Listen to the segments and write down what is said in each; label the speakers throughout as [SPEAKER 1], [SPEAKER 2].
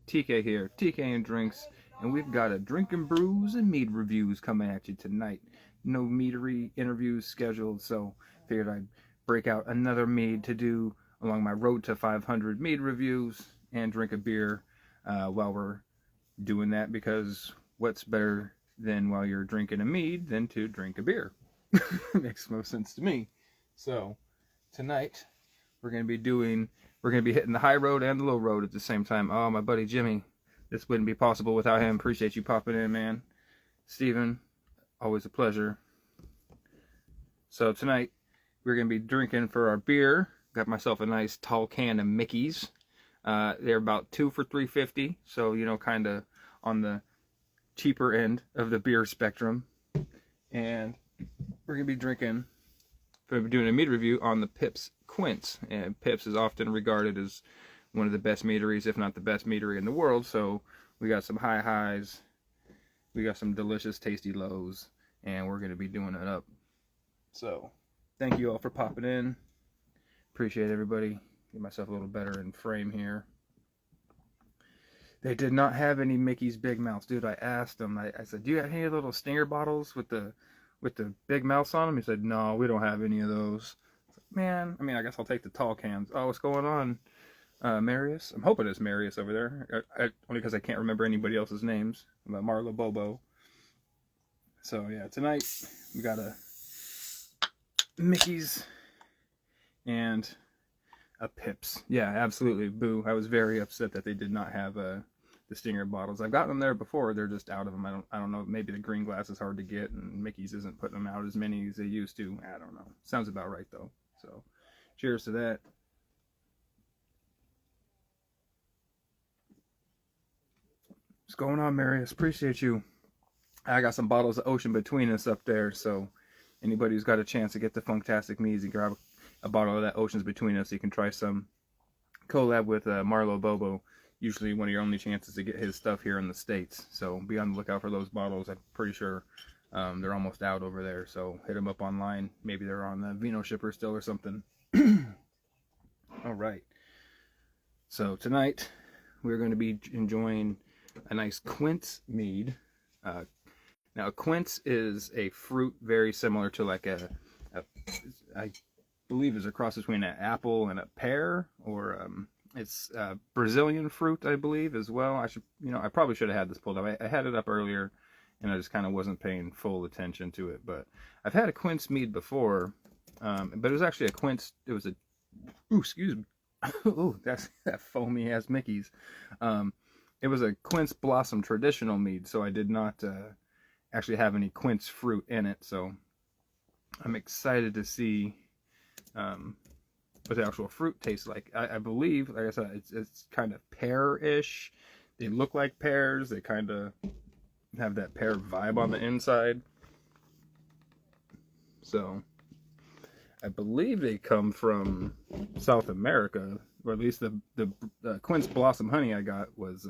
[SPEAKER 1] TK here, TK and Drinks, and we've got a Drinkin Brews and Mead reviews coming at you tonight. No Meadery interviews scheduled, so figured I'd break out another mead to do along my road to 500 mead reviews and drink a beer while we're doing that, because what's better than while you're drinking a mead than to drink a beer? Makes most sense to me. So tonight we're going to be hitting the high road and the low road at the same time. Oh, my buddy Jimmy, this wouldn't be possible without him. Appreciate you popping in, man. Steven, always a pleasure. So tonight we're going to be drinking for our beer. Got myself a nice tall can of Mickey's. They're about 2 for $3.50, so kind of on the cheaper end of the beer spectrum. And we're going to be drinking, we're doing a mead review on the Pips Quince. And Pips is often regarded as one of the best meaderies, if not the best meadery in the world. So we got some high highs, we got some delicious tasty lows, and we're going to be doing it up. So thank you all for popping in. Appreciate everybody. Get myself a little better in frame here. They did not have any Mickey's Big Mouths, dude. I asked them. I said, "Do you have any little stinger bottles with the big mouths on them?" He said, "No, we don't have any of those." Man, I guess I'll take the tall cans. Oh, what's going on, Marius? I'm hoping it's Marius over there. Only because I can't remember anybody else's names. Marlo Bobo. So yeah, tonight we got a Mickey's and a Pips. Yeah, absolutely. Boo. I was very upset that they did not have the stinger bottles. I've gotten them there before. They're just out of them. I don't know. Maybe the green glass is hard to get, and Mickey's isn't putting them out as many as they used to. I don't know. Sounds about right though. So, cheers to that. What's going on, Marius? Appreciate you. I got some bottles of Ocean between us up there, so anybody who's got a chance to get the Funktastic Meads and grab a bottle of that Ocean's Between Us, you can try some. Collab with Marlo Bobo. Usually one of your only chances to get his stuff here in the States. So be on the lookout for those bottles. I'm pretty sure they're almost out over there. So hit them up online. Maybe they're on the Vino Shipper still or something. All right. So tonight we're going to be enjoying a nice Quince mead. Now, quince is a fruit very similar to like I believe is a cross between an apple and a pear, or it's Brazilian fruit, I believe, as well. I probably should have had this pulled up. I had it up earlier, and I just kind of wasn't paying full attention to it. But I've had a quince mead before, but it was actually a quince. It was a, ooh, excuse me, ooh, that foamy ass Mickey's. It was a quince blossom traditional mead, so I did not actually have any quince fruit in it. So I'm excited to see what the actual fruit tastes like. I believe, like I said, it's kind of pear-ish. They look like pears. They kind of have that pear vibe on the inside. So I believe they come from South America, or at least the quince blossom honey I got was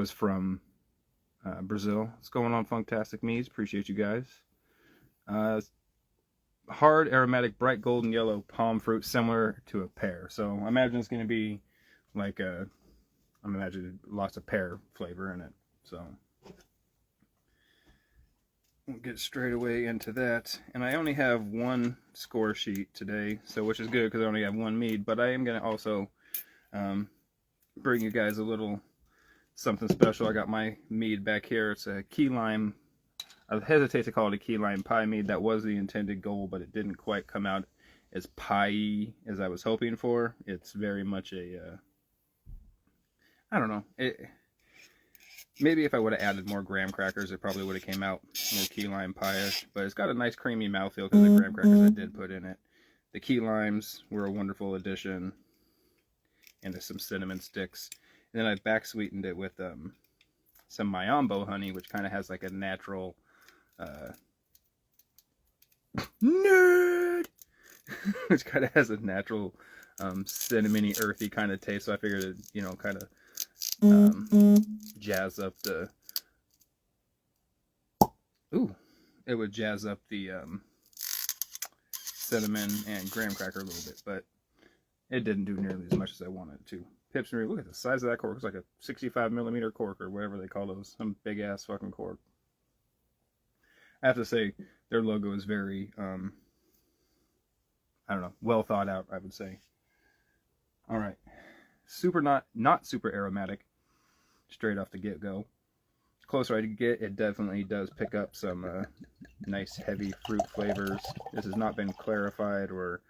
[SPEAKER 1] from Brazil. What's going on, Funktastic Meads? Appreciate you guys. Hard, aromatic, bright golden yellow palm fruit, similar to a pear. So I imagine it's going to be like I'm imagining lots of pear flavor in it. So we'll get straight away into that. And I only have one score sheet today, so which is good because I only have one mead. But I am going to also bring you guys a little something special. I got my mead back here. It's a key lime. I hesitate to call it a key lime pie mead. That was the intended goal, but it didn't quite come out as pie-y as I was hoping for. It's very much a, I don't know. Maybe if I would have added more graham crackers, it probably would have came out more key lime pie-ish. But it's got a nice creamy mouthfeel because of the graham crackers I did put in it. The key limes were a wonderful addition, and there's some cinnamon sticks. And then I back sweetened it with some Mayambo honey, which kind of has like a natural nerd, which kind of has a natural cinnamony, earthy kind of taste. So I figured it, kind of jazz up the. Ooh, it would jazz up the cinnamon and graham cracker a little bit, but it didn't do nearly as much as I wanted it to. Pips Meadery. Look at the size of that cork. It's like a 65 millimeter cork or whatever they call those. Some big ass fucking cork. I have to say, their logo is very, I don't know, well thought out, I would say. All right. Super not super aromatic, straight off the get-go. The closer I get, it definitely does pick up some nice heavy fruit flavors. This has not been clarified or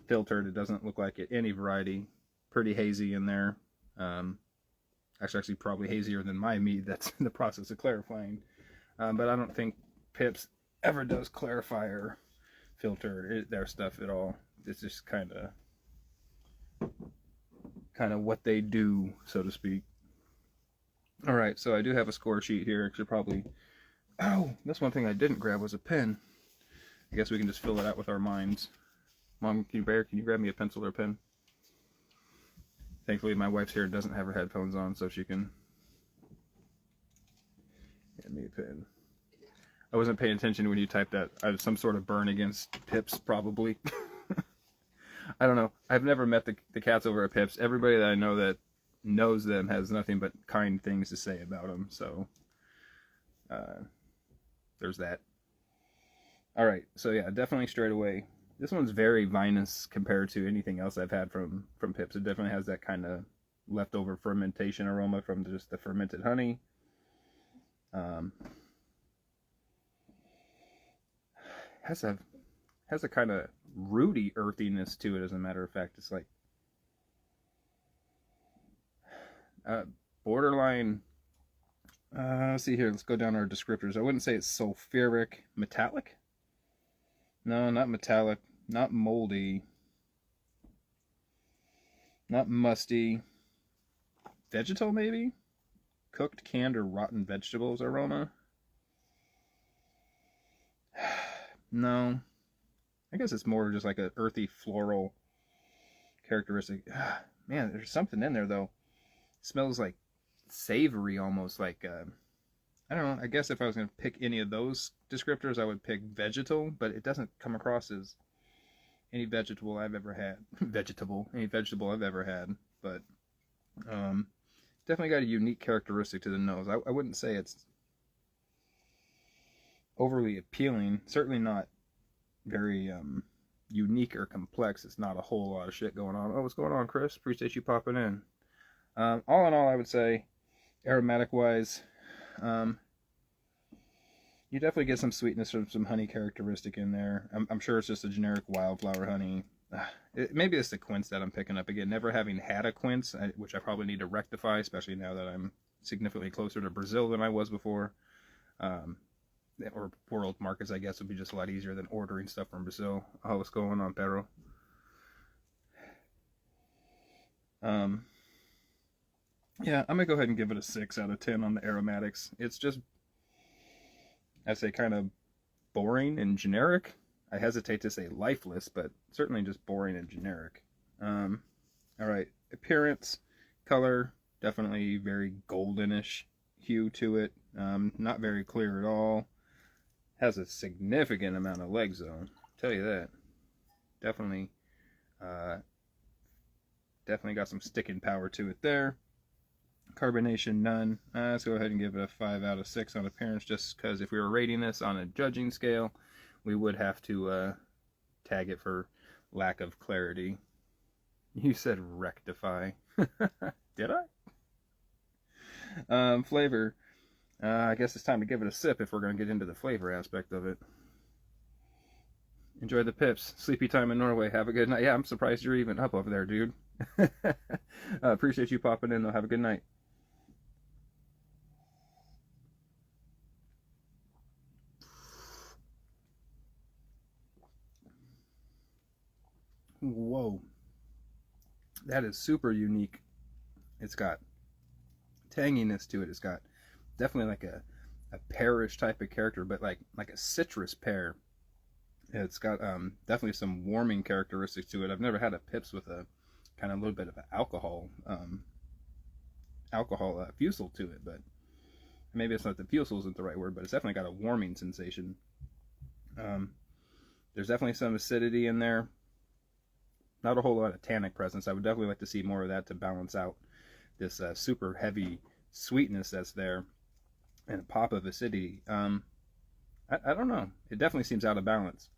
[SPEAKER 1] filtered. It doesn't look like it any variety. Pretty hazy in there. Actually probably hazier than my mead that's in the process of clarifying. But I don't think Pips ever does clarify or filter their stuff at all. It's just kind of what they do, so to speak. All right, so I do have a score sheet here. Should probably. Oh, that's one thing I didn't grab was a pen. I guess we can just fill it out with our minds. Mom, can you grab me a pencil or a pen? Thankfully, my wife's here and doesn't have her headphones on, so she can get me a pen. I wasn't paying attention when you typed that. I have some sort of burn against Pips, probably. I don't know. I've never met the cats over at Pips. Everybody that I know that knows them has nothing but kind things to say about them. So, there's that. All right. So yeah, definitely straight away. This one's very vinous compared to anything else I've had from Pips. It definitely has that kind of leftover fermentation aroma from just the fermented honey. Has a kind of rooty earthiness to it, as a matter of fact. It's like borderline. Let's see here. Let's go down our descriptors. I wouldn't say it's sulfuric. Metallic? No, not metallic. Not moldy. Not musty. Vegetal, maybe? Cooked, canned, or rotten vegetables aroma? No. I guess it's more just like an earthy floral characteristic. Man, there's something in there, though. It smells like savory almost, like I don't know. I guess if I was going to pick any of those descriptors, I would pick vegetal, but it doesn't come across as any vegetable I've ever had. Any vegetable I've ever had. But definitely got a unique characteristic to the nose. I wouldn't say it's overly appealing. Certainly not very unique or complex. It's not a whole lot of shit going on. Oh, what's going on, Chris? Appreciate you popping in. All in all, I would say, aromatic-wise, you definitely get some sweetness from some honey characteristic in there. I'm sure it's just a generic wildflower honey. Maybe it's the quince that I'm picking up again. Never having had a quince, which I probably need to rectify, especially now that I'm significantly closer to Brazil than I was before. Or world markets, I guess, would be just a lot easier than ordering stuff from Brazil. Oh, what's going on, Pedro? Yeah, I'm going to go ahead and give it a 6 out of 10 on the aromatics. It's just, I'd say, kind of boring and generic. I hesitate to say lifeless, but certainly just boring and generic. Alright, appearance, color, definitely very goldenish hue to it. Not very clear at all. Has a significant amount of legs, though. I'll tell you that. Definitely got some sticking power to it there. Carbonation, none. Let's go ahead and give it a 5 out of 6 on appearance, just because if we were rating this on a judging scale, we would have to tag it for lack of clarity. You said rectify. Did I? Flavor. I guess it's time to give it a sip if we're going to get into the flavor aspect of it. Enjoy the Pips. Sleepy time in Norway. Have a good night. Yeah, I'm surprised you're even up over there, dude. Appreciate you popping in, though. Have a good night. Whoa. That is super unique. It's got tanginess to it. It's got definitely like a pearish type of character, but like a citrus pear. It's got definitely some warming characteristics to it. I've never had a Pips with a kind of a little bit of an alcohol fusel to it, but maybe it's not the fusel isn't the right word, but it's definitely got a warming sensation. There's definitely some acidity in there. not a whole lot of tannic presence. I would definitely like to see more of that to balance out this super heavy sweetness that's there and a pop of acidity. I don't know. It definitely seems out of balance.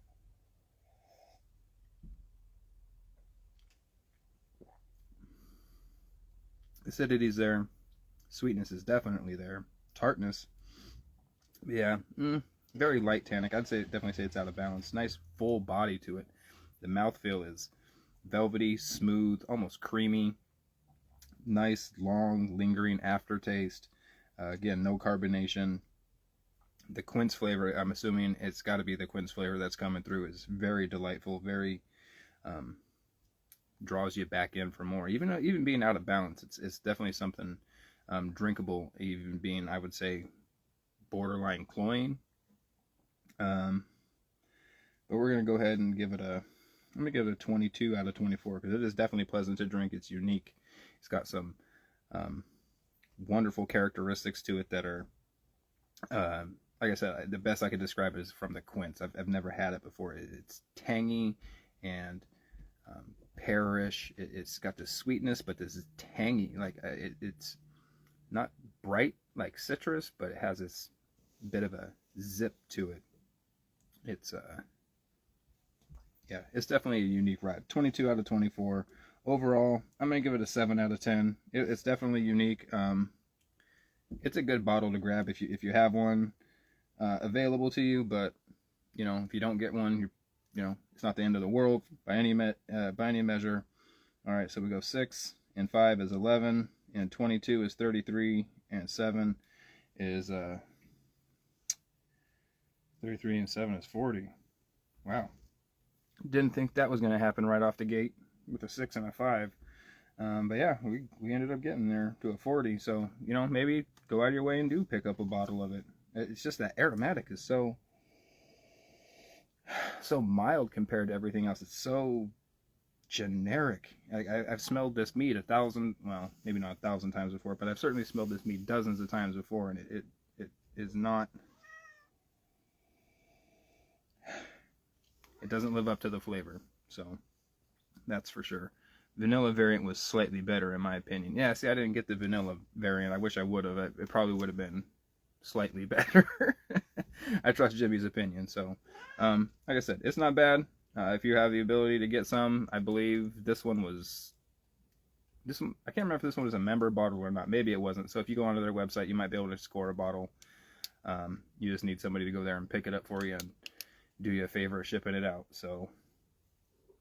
[SPEAKER 1] Acidity's there. Sweetness is definitely there. Tartness, yeah, very light tannic. I'd definitely say it's out of balance. Nice full body to it. The mouthfeel is velvety, smooth, almost creamy. Nice, long, lingering aftertaste. Again, no carbonation. The quince flavor, I'm assuming it's got to be the quince flavor that's coming through, is very delightful, very draws you back in for more. Even being out of balance, it's definitely something drinkable, even being, I would say, borderline cloying. But we're going to go ahead and give it I'm going to give it a 22 out of 24 because it is definitely pleasant to drink. It's unique. It's got some wonderful characteristics to it that are, like I said, the best I could describe it is from the quince. I've never had it before. It's tangy and pearish. It's got the sweetness, but this is tangy. Like it's not bright like citrus, but it has this bit of a zip to it. It's yeah, it's definitely a unique ride. 22 out of 24. Overall, I'm going to give it a 7 out of 10. It's definitely unique. It's a good bottle to grab if you have one available to you, but if you don't get one, it's not the end of the world by any measure. All right, so we go 6 and 5 is 11, and 22 is 33, and 7 is 33 and 7 is 40. Wow. Didn't think that was going to happen right off the gate with a 6 and a 5. But yeah, we ended up getting there to a 40. So, maybe go out of your way and do pick up a bottle of it. It's just that aromatic is so mild compared to everything else. It's so generic. I've smelled this mead 1,000, well, maybe not 1,000 times before, but I've certainly smelled this mead dozens of times before, and it is not. It doesn't live up to the flavor, so that's for sure. Vanilla variant was slightly better in my opinion. Yeah, see, I didn't get the vanilla variant. I wish I would have. It probably would have been slightly better. I trust Jimmy's opinion. So, like I said, it's not bad. If you have the ability to get some, I believe this one. I can't remember if this one was a member bottle or not. Maybe it wasn't. So if you go onto their website, you might be able to score a bottle. You just need somebody to go there and pick it up for you and do you a favor of shipping it out. So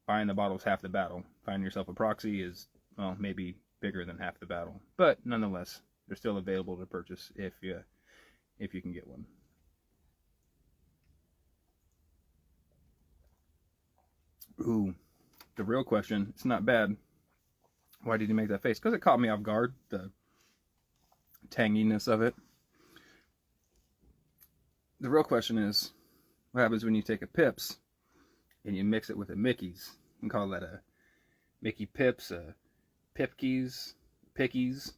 [SPEAKER 1] buying the bottle is half the battle. Finding yourself a proxy is, well, maybe bigger than half the battle. But nonetheless, they're still available to purchase if you can get one. Ooh, the real question, it's not bad. Why did you make that face? Because it caught me off guard, the tanginess of it. The real question is, what happens when you take a Pips and you mix it with a Mickey's? You can call that a Mickey Pips, a Pipkies, Pickies.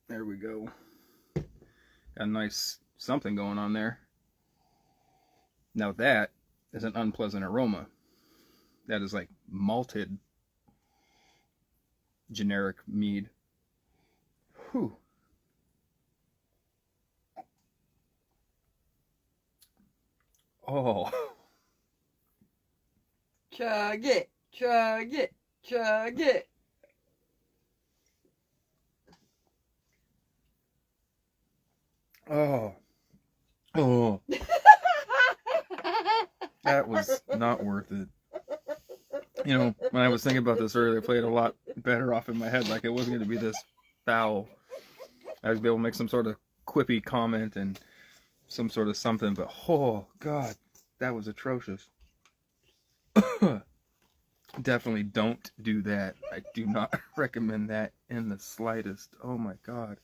[SPEAKER 1] There we go. Got a nice something going on there. Now that is an unpleasant aroma. That is like malted generic mead. Whew. Oh.
[SPEAKER 2] Chug it, chug it, chug it.
[SPEAKER 1] Oh. Oh. That was not worth it. When I was thinking about this earlier, it played a lot better off in my head. Like it wasn't going to be this foul. I was be able to make some sort of quippy comment and some sort of something, but oh god, that was atrocious. Definitely don't do that. I do not recommend that in the slightest. Oh my god.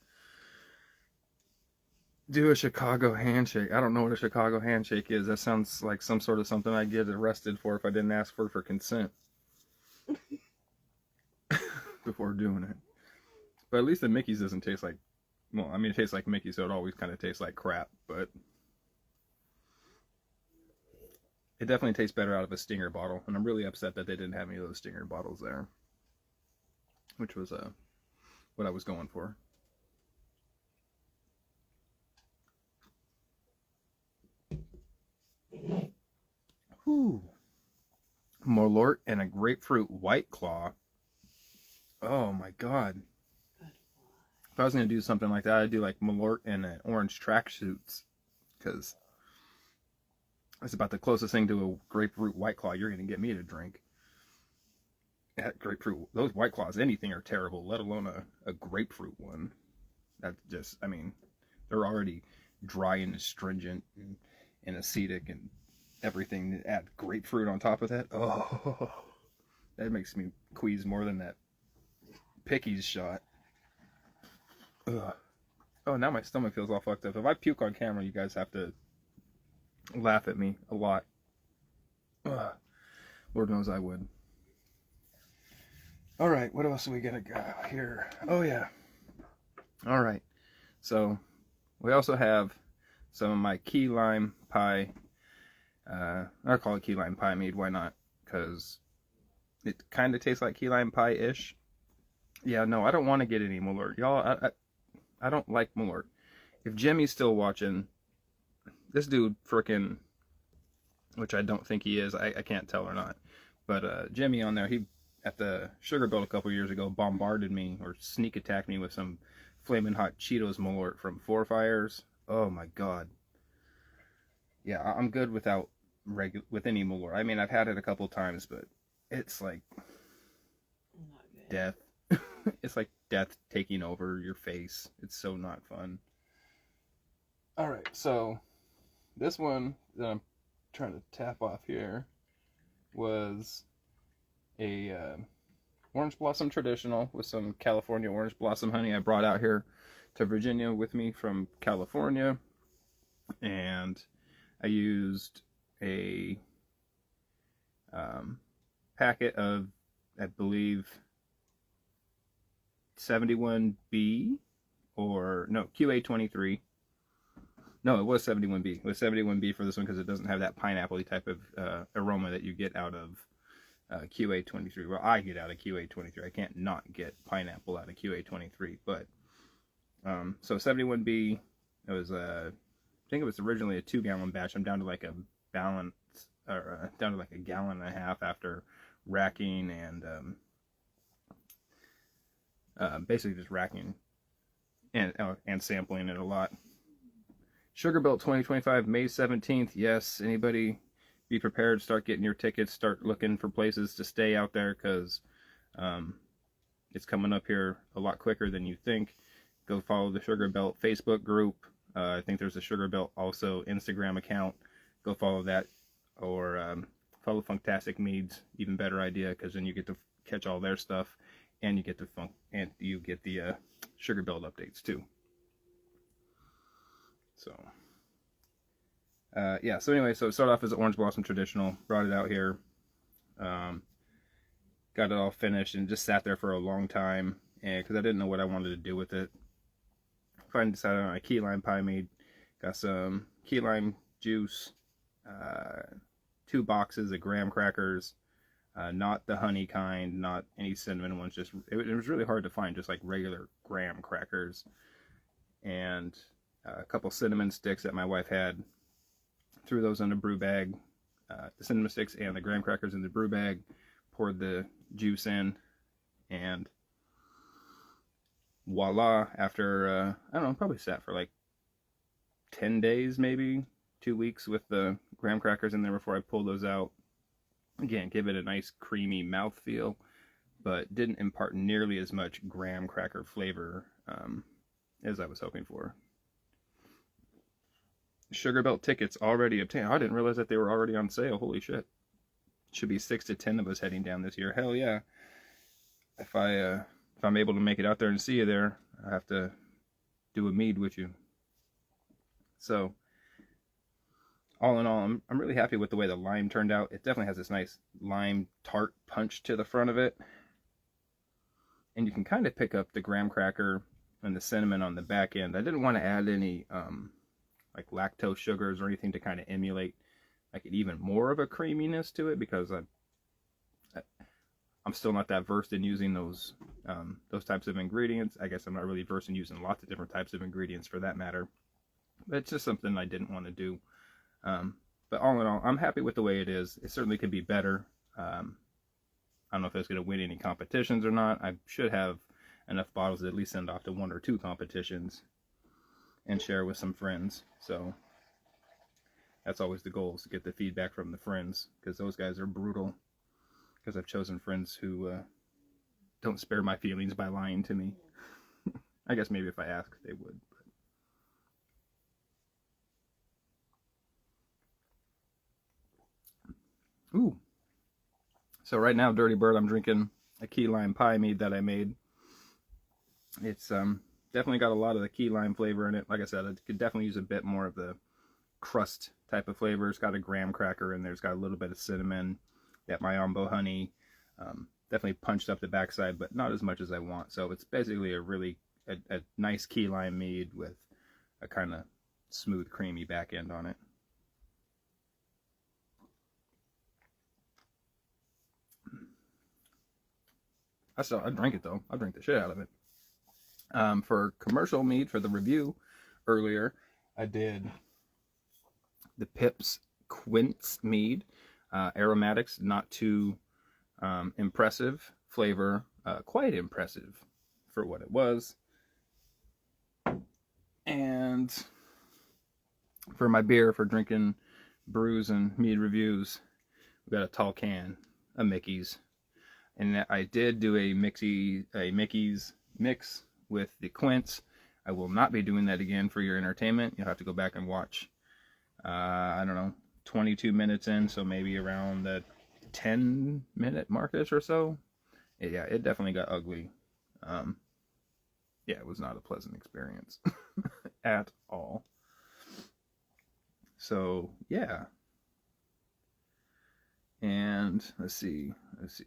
[SPEAKER 1] Do a Chicago handshake. I don't know what a Chicago handshake is. That sounds like some sort of something I'd get arrested for if I didn't ask for consent before doing it. But at least the Mickey's doesn't taste like, well, I mean, it tastes like Mickey, so it always kind of tastes like crap, but it definitely tastes better out of a Stinger bottle, and I'm really upset that they didn't have any of those Stinger bottles there, which was what I was going for. Whew. Malort and a grapefruit White Claw. Oh my god. If I was going to do something like that, I'd do like Malort and an orange tracksuits, because it's about the closest thing to a grapefruit White Claw you're going to get me to drink. That grapefruit, those White Claws, anything are terrible, let alone a grapefruit one. That's just, I mean, they're already dry and astringent and acidic and everything. Add grapefruit on top of that. Oh, that makes me quease more than that Pickies shot. Ugh. Oh, now my stomach feels all fucked up. If I puke on camera, you guys have to laugh at me a lot. Ugh. Lord knows I would. All right, what else are we gonna go here? Oh yeah. All right. So we also have some of my key lime pie. I call it key lime pie mead. Why not? Because it kind of tastes like key lime pie-ish. Yeah, no, I don't want to get any Malort, y'all. I don't like Malort. If Jimmy's still watching, this dude frickin', which I don't think he is, I can't tell or not, but Jimmy on there, he at the Sugar Belt a couple years ago bombarded me or sneak attacked me with some flaming hot Cheetos Malort from Four Fires. Oh my god. Yeah, I'm good without with any Malort. I mean, I've had it a couple times, but it's like death. It's like death taking over your face. It's so not fun. Alright, so this one that I'm trying to tap off here was a Orange Blossom Traditional with some California Orange Blossom honey I brought out here to Virginia with me from California. And I used a packet of, I believe, 71B, or no, QA23. No, it was 71B. It was 71B for this one because it doesn't have that pineapple-y type of aroma that you get out of QA23. Well, I get out of QA23. I can't not get pineapple out of QA23. But so 71B, it was I think it was originally a 2-gallon batch. I'm down to like a balance, or down to like a gallon and a half after racking and basically just racking and sampling it a lot. Sugar Belt 2025, May 17th. Yes, anybody be prepared. Start getting your tickets. Start looking for places to stay out there, because it's coming up here a lot quicker than you think. Go follow the Sugar Belt Facebook group. I think there's a Sugar Belt also Instagram account. Go follow that, or follow Funktastic Meads. Even better idea, because then you get to catch all their stuff, and you get the Sugar Belt updates too. So yeah. So anyway, so it started off as an Orange Blossom Traditional. Brought it out here. Got it all finished and just sat there for a long time, and because I didn't know what I wanted to do with it. Finally decided on a key lime pie mead. Got some key lime juice, 2 boxes of graham crackers, not the honey kind, not any cinnamon ones. Just it was really hard to find, just like regular graham crackers, and a couple cinnamon sticks that my wife had. Threw those in a brew bag, the cinnamon sticks and the graham crackers in the brew bag. Poured the juice in, and voila, after I don't know, probably sat for like 10 days, maybe 2 weeks with the graham crackers in there before I pulled those out. Again, give it a nice creamy mouthfeel, but didn't impart nearly as much graham cracker flavor as I was hoping for. Sugar Belt tickets already obtained. I didn't realize that they were already on sale. Holy shit. Should be 6 to 10 of us heading down this year. Hell yeah. If I'm able to make it out there and see you there, I have to do a mead with you. So, all in all, I'm really happy with the way the lime turned out. It definitely has this nice lime tart punch to the front of it. And you can kind of pick up the graham cracker and the cinnamon on the back end. I didn't want to add any like lactose sugars or anything to kind of emulate like even more of a creaminess to it, because I'm still not that versed in using those types of ingredients. I guess I'm not really versed in using lots of different types of ingredients for that matter. But it's just something I didn't want to do. But all in all, I'm happy with the way it is. It certainly could be better. I don't know if it's going to win any competitions or not. I should have enough bottles to at least send off to 1 or 2 competitions and share with some friends. So that's always the goal, is to get the feedback from the friends, because those guys are brutal. Because I've chosen friends who don't spare my feelings by lying to me. I guess maybe if I asked, they would. But... Ooh. So right now, Dirty Bird, I'm drinking a key lime pie mead that I made. It's definitely got a lot of the key lime flavor in it. Like I said, I could definitely use a bit more of the crust type of flavor. It's got a graham cracker in there. It's got a little bit of cinnamon, that Mayambo honey. Definitely punched up the backside, but not as much as I want. So it's basically a nice key lime mead with a kind of smooth, creamy back end on it. I drink it though. I drink the shit out of it. For commercial mead, for the review earlier, I did the Pips Quince mead. Aromatics, not too impressive. Flavor, quite impressive for what it was. And for my beer, for Drinkin Brews and Mead reviews, we got a tall can of Mickey's. And I did do a Mickey's mix with the Quince. I will not be doing that again for your entertainment. You'll have to go back and watch, I don't know, 22 minutes in, so maybe around the 10-minute markish or so. Yeah, it definitely got ugly. Yeah, it was not a pleasant experience at all. So, yeah. And let's see.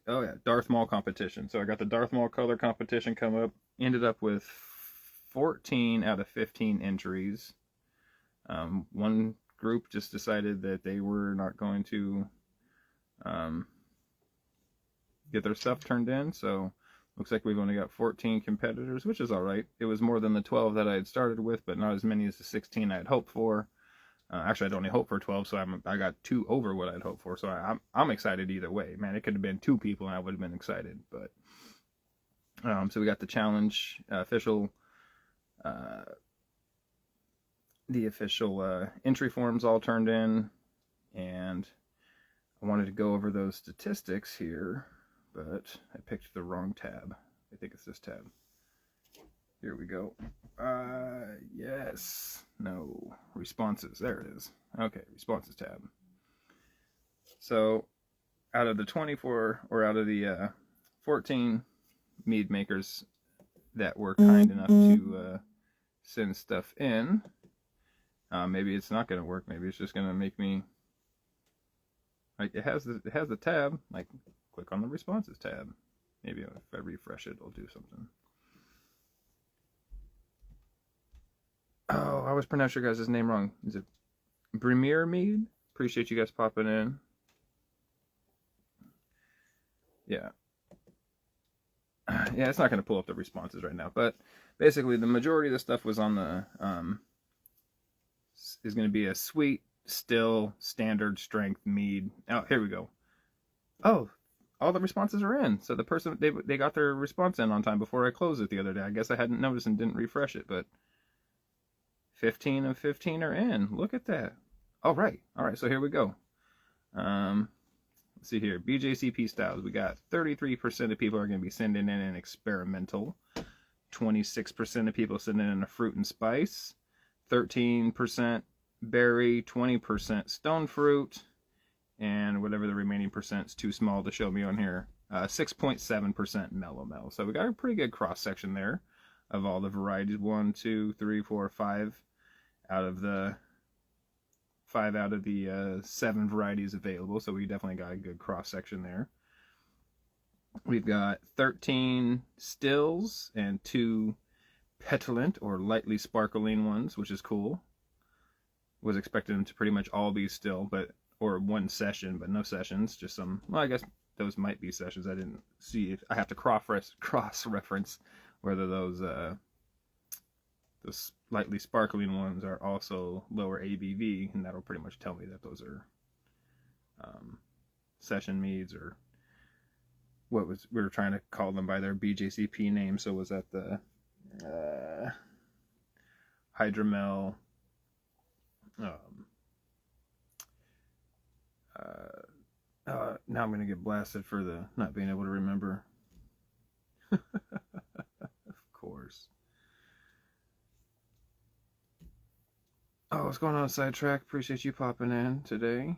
[SPEAKER 1] Oh yeah, Darth Maul competition. So I got the Darth Maul color competition come up. Ended up with 14 out of 15 entries. One group just decided that they were not going to get their stuff turned in. So looks like we've only got 14 competitors, which is all right. It was more than the 12 that I had started with, but not as many as the 16 I had hoped for. Actually, I'd only hoped for 12, so I got 2 over what I'd hoped for. So I'm excited either way. Man, it could have been 2 people and I would have been excited. But so we got the challenge official, the official entry forms all turned in, and I wanted to go over those statistics here, but I picked the wrong tab. I think it's this tab. Here we go. Yes. No. Responses. There it is. Okay, responses tab. So, out of the 24, or out of the 14 mead makers that were kind enough to send stuff in, maybe it's not going to work. Maybe it's just going to make me, like, it has the tab. Like, click on the responses tab. Maybe if I refresh it, it'll do something. Oh, I always pronounce your guys' name wrong. Is it Premier Mead? Appreciate you guys popping in. Yeah. Yeah, it's not going to pull up the responses right now. But basically, the majority of the stuff was on the... is going to be a sweet, still, standard strength mead. Oh, here we go. Oh, all the responses are in. So the person, they got their response in on time before I closed it the other day. I guess I hadn't noticed and didn't refresh it, but... 15 of 15 are in. Look at that. All right. So here we go. Let's see here. BJCP styles. We got 33% of people are going to be sending in an experimental. 26% of people sending in a fruit and spice. 13% berry. 20% stone fruit. And whatever the remaining percent's too small to show me on here. 6.7% mellow. So we got a pretty good cross section there of all the varieties. 1, 2, 3, 4, 5 out of the 7 varieties available. So we definitely got a good cross section there. We've got 13 stills and 2 petulant or lightly sparkling ones, which is cool. Was expecting them to pretty much all be still, but or one session, but no sessions, just some, well, I guess those might be sessions. I didn't see if I have to cross reference whether those the slightly sparkling ones are also lower ABV, and that'll pretty much tell me that those are session meads, or what was we were trying to call them by their BJCP name. So was that the hydromel now I'm gonna get blasted for the not being able to remember. Of course. Oh, what's going on, Sidetrack? Appreciate you popping in today.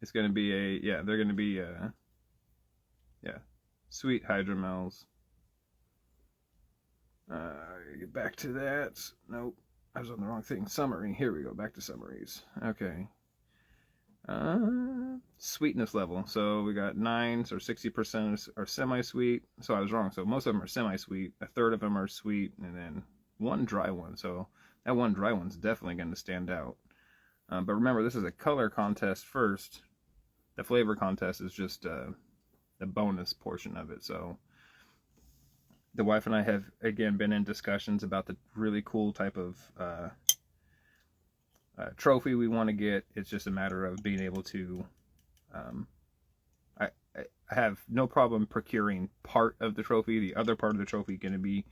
[SPEAKER 1] It's gonna be they're gonna be sweet hydromels. Get back to that. Nope, I was on the wrong thing. Summary. Here we go. Back to summaries. Okay. Sweetness level. So we got 9s, or 60% are semi-sweet. So I was wrong. So most of them are semi-sweet. A third of them are sweet, and then one dry one. So that one dry one's definitely going to stand out. But remember, this is a color contest first. The flavor contest is just the bonus portion of it. So the wife and I have, again, been in discussions about the really cool type of trophy we want to get. It's just a matter of being able to I have no problem procuring part of the trophy. The other part of the trophy going to be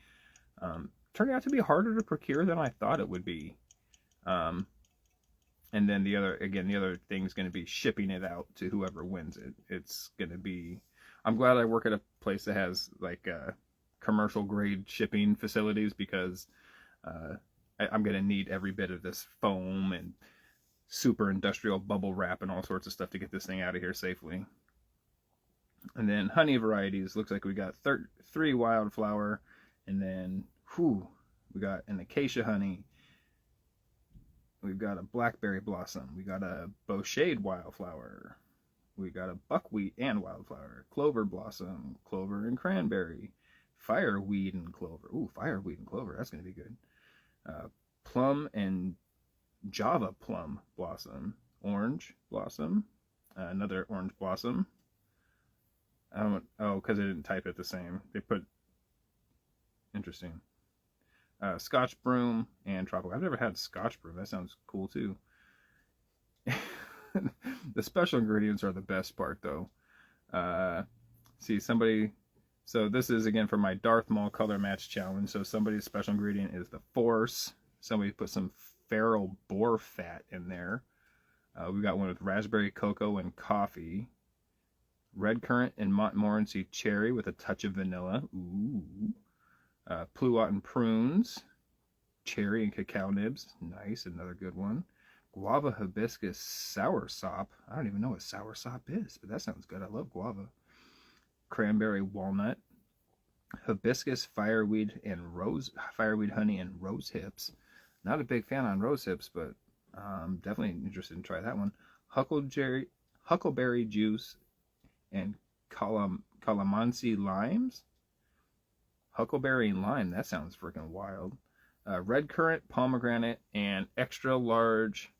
[SPEAKER 1] turning out to be harder to procure than I thought it would be. And then the other thing is going to be shipping it out to whoever wins it. It's going to be, I'm glad I work at a place that has like commercial grade shipping facilities, because I'm going to need every bit of this foam and super industrial bubble wrap and all sorts of stuff to get this thing out of here safely. And then honey varieties, looks like we got 3 wildflower, and then we got an acacia honey. We've got a blackberry blossom. We got a bouchade wildflower. We got a buckwheat and wildflower, clover blossom, clover and cranberry, fireweed and clover. Ooh, fireweed and clover. That's going to be good. Plum and Java plum blossom, orange blossom, another orange blossom. Because they didn't type it the same. They put, interesting. Scotch broom and tropical. I've never had Scotch broom. That sounds cool too. The special ingredients are the best part, though. See, somebody. So this is again for my Darth Maul color match challenge. So somebody's special ingredient is the Force. Somebody put some feral boar fat in there. We got one with raspberry cocoa and coffee. Red currant and Montmorency cherry with a touch of vanilla. Ooh. Pluot and prunes. Cherry and cacao nibs. Nice, another good one. Guava hibiscus soursop. I don't even know what soursop is, but that sounds good. I love guava. Cranberry walnut. Hibiscus fireweed honey and rose hips. Not a big fan on rose hips, but definitely interested in try that one. Huckleberry juice and calamansi limes. Huckleberry and lime, that sounds freaking wild. Red currant, pomegranate, and extra large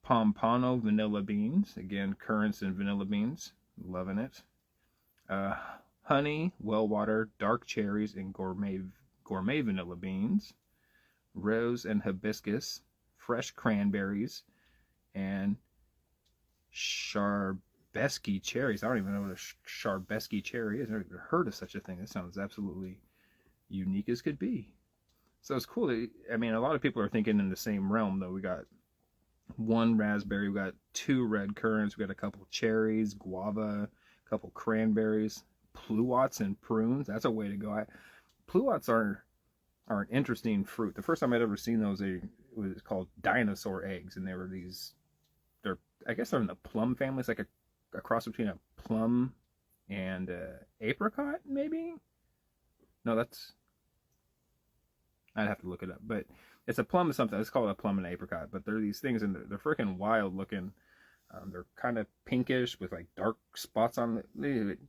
[SPEAKER 1] pompano vanilla beans. Again, currants and vanilla beans. Loving it. Honey, well water, dark cherries, and gourmet vanilla beans. Rose and hibiscus, fresh cranberries, and Charbesky cherries. I don't even know what a Charbesky cherry is. I've never heard of such a thing. That sounds absolutely unique as could be. So it's cool. I mean, a lot of people are thinking in the same realm, though. We got 1 raspberry, we got 2 red currants, we got a couple cherries, guava, a couple cranberries, pluots and prunes. That's a way to go. Pluots are an interesting fruit. The first time I'd ever seen those, it was called dinosaur eggs, and they were these. I guess they're in the plum family. It's like a cross between a plum and apricot, maybe. No, I'd have to look it up, but it's a plum or something. It's called a plum and apricot, but they're these things, and they're freaking wild looking. They're kind of pinkish with like dark spots on it.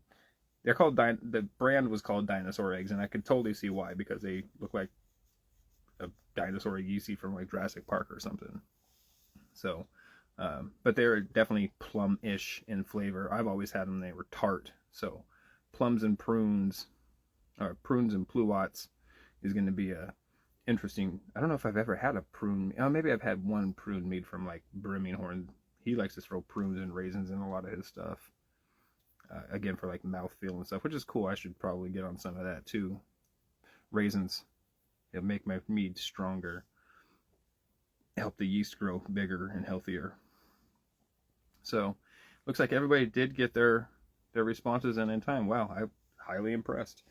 [SPEAKER 1] They're called the brand was called dinosaur eggs, and I could totally see why, because they look like a dinosaur yeasty from like Jurassic Park or something. So, but they're definitely plum-ish in flavor. I've always had them; they were tart. So, plums and prunes, or prunes and pluots, is going to be a interesting. I don't know if I've ever had a prune. Oh, maybe I've had one prune mead from like Brimminghorn. He likes to throw prunes and raisins in a lot of his stuff. Again, for like mouthfeel and stuff, which is cool. I should probably get on some of that too. Raisins, it'll make my mead stronger, help the yeast grow bigger and healthier. So, looks like everybody did get their responses in time. Wow, I'm highly impressed.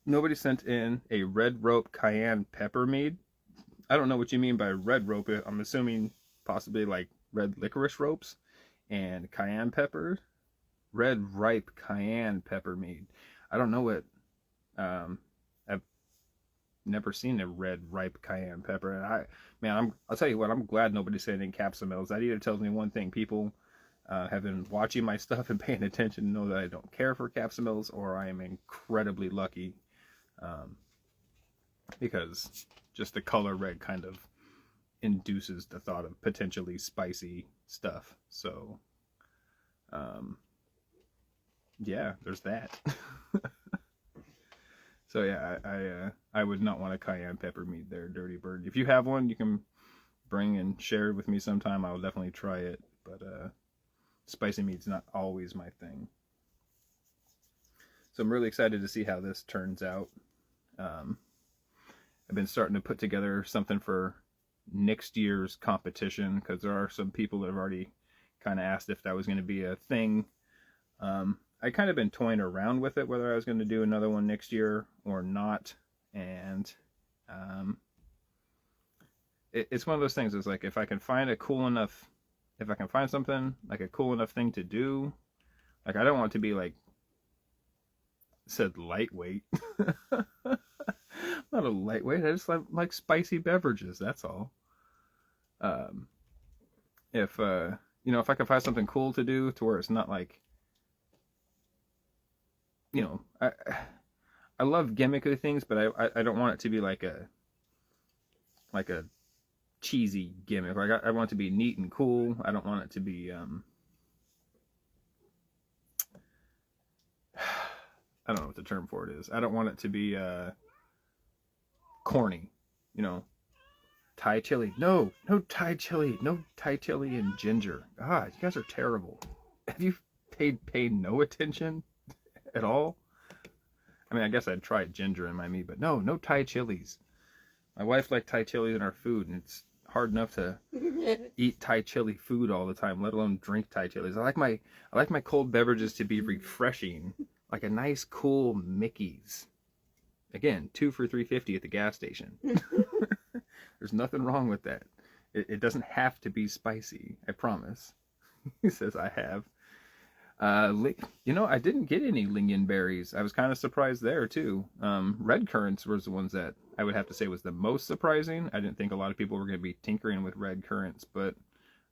[SPEAKER 1] Nobody sent in a red rope cayenne pepper mead. I don't know what you mean by red rope. I'm assuming possibly like red licorice ropes and cayenne pepper. Red ripe cayenne pepper mead. I don't know what. I've never seen a red ripe cayenne pepper. And I'll tell you what. I'm glad nobody said in capsamels. That either tells me one thing: people have been watching my stuff and paying attention to know that I don't care for capsamels, or I am incredibly lucky, because just the color red kind of induces the thought of potentially spicy stuff. So, yeah, there's that. So yeah, I would not want a cayenne pepper mead there, Dirty Bird. If you have one, you can bring and share it with me sometime. I'll definitely try it. But spicy mead's not always my thing. So I'm really excited to see how this turns out. I've been starting to put together something for next year's competition, because there are some people that have already kind of asked if that was going to be a thing. I kind of been toying around with it, whether I was going to do another one next year or not. And it's one of those things. It's like, if I can find something like a cool enough thing to do, like, I don't want it to be like said lightweight. Not a lightweight. I just like spicy beverages. That's all. If if I can find something cool to do to where it's not like, I love gimmicky things, but I don't want it to be like a cheesy gimmick. Like, I want it to be neat and cool. I don't want it to be I don't know what the term for it is. I don't want it to be corny. Thai chili. No Thai chili. No Thai chili and ginger. God, you guys are terrible. Have you paid no attention at all? I mean, I guess I'd try ginger in my meat, but no Thai chilies. My wife liked Thai chilies in our food, and it's hard enough to eat Thai chili food all the time, let alone drink Thai chilies. I like my cold beverages to be refreshing, like a nice cool Mickey's. Again, 2 for $3.50 at the gas station. There's nothing wrong with that. It doesn't have to be spicy, I promise. He says I have. I didn't get any lingonberries. I was kind of surprised there too. Red currants was the ones that I would have to say was the most surprising. I didn't think a lot of people were going to be tinkering with red currants, but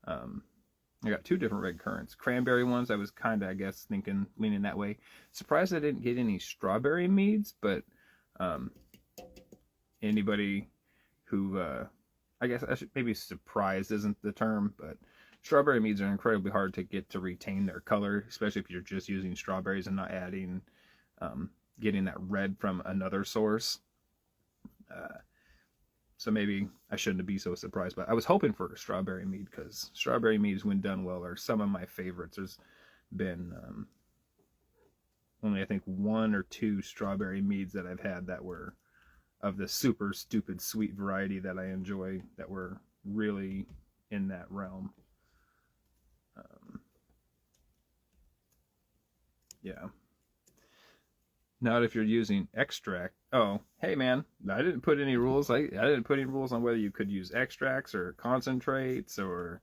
[SPEAKER 1] I got 2 different red currants. Cranberry ones, I was kind of, I guess, leaning that way. Surprised I didn't get any strawberry meads, but anybody who, I guess maybe surprised isn't the term, but strawberry meads are incredibly hard to get to retain their color, especially if you're just using strawberries and not adding, getting that red from another source. So maybe I shouldn't be so surprised, but I was hoping for a strawberry mead, because strawberry meads, when done well, are some of my favorites. There's been only, I think, 1 or 2 strawberry meads that I've had that were of the super stupid sweet variety that I enjoy, that were really in that realm. Yeah. Not if you're using extract. Oh, hey man, I didn't put any rules. I didn't put any rules on whether you could use extracts or concentrates, or,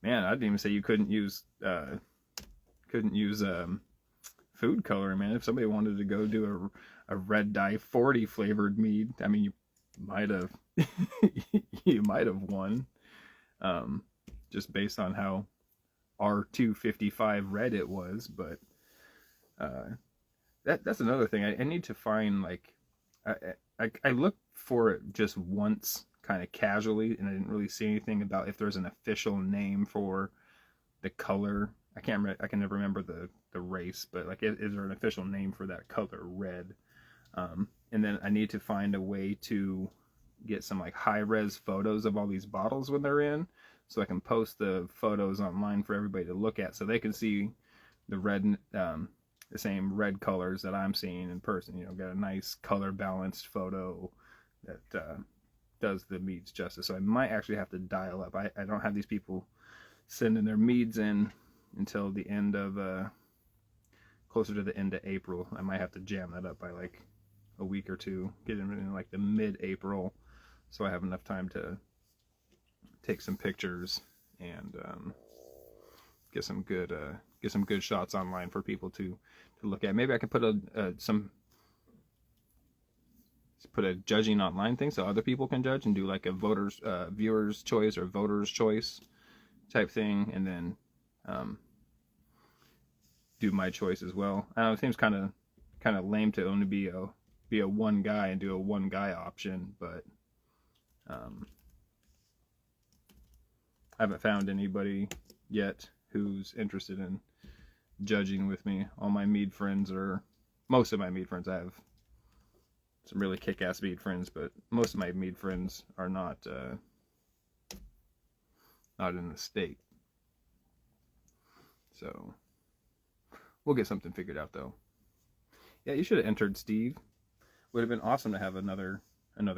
[SPEAKER 1] man, I didn't even say you couldn't use food coloring, man. If somebody wanted to go do a red dye 40 flavored mead, I mean, you might have won, just based on how R255 red it was. But that's another thing. I need to find, like, I look for it just once kind of casually, and I didn't really see anything about if there's an official name for the color. I can never remember the race, but like, is there an official name for that color, red? And then I need to find a way to get some like high-res photos of all these bottles when they're in, so I can post the photos online for everybody to look at, so they can see the red, the same red colors that I'm seeing in person. You know, get a nice color balanced photo that does the meads justice. So I might actually have to dial up. I don't have these people sending their meads in until the end of closer to the end of April. I might have to jam that up by like a week or two, get them in like the mid-April, so I have enough time to take some pictures and get some good shots online for people to look at. Maybe I can put a judging online thing so other people can judge, and do like a viewer's choice or voter's choice type thing, and then do my choice as well. I know it seems kind of lame to only be a one guy and do a one guy option, but I haven't found anybody yet who's interested in judging with me. All my mead friends, or most of my mead friends, I have some really kick-ass mead friends, but most of my mead friends are not in the state. So we'll get something figured out, though. Yeah, you should have entered, Steve. Would have been awesome to have another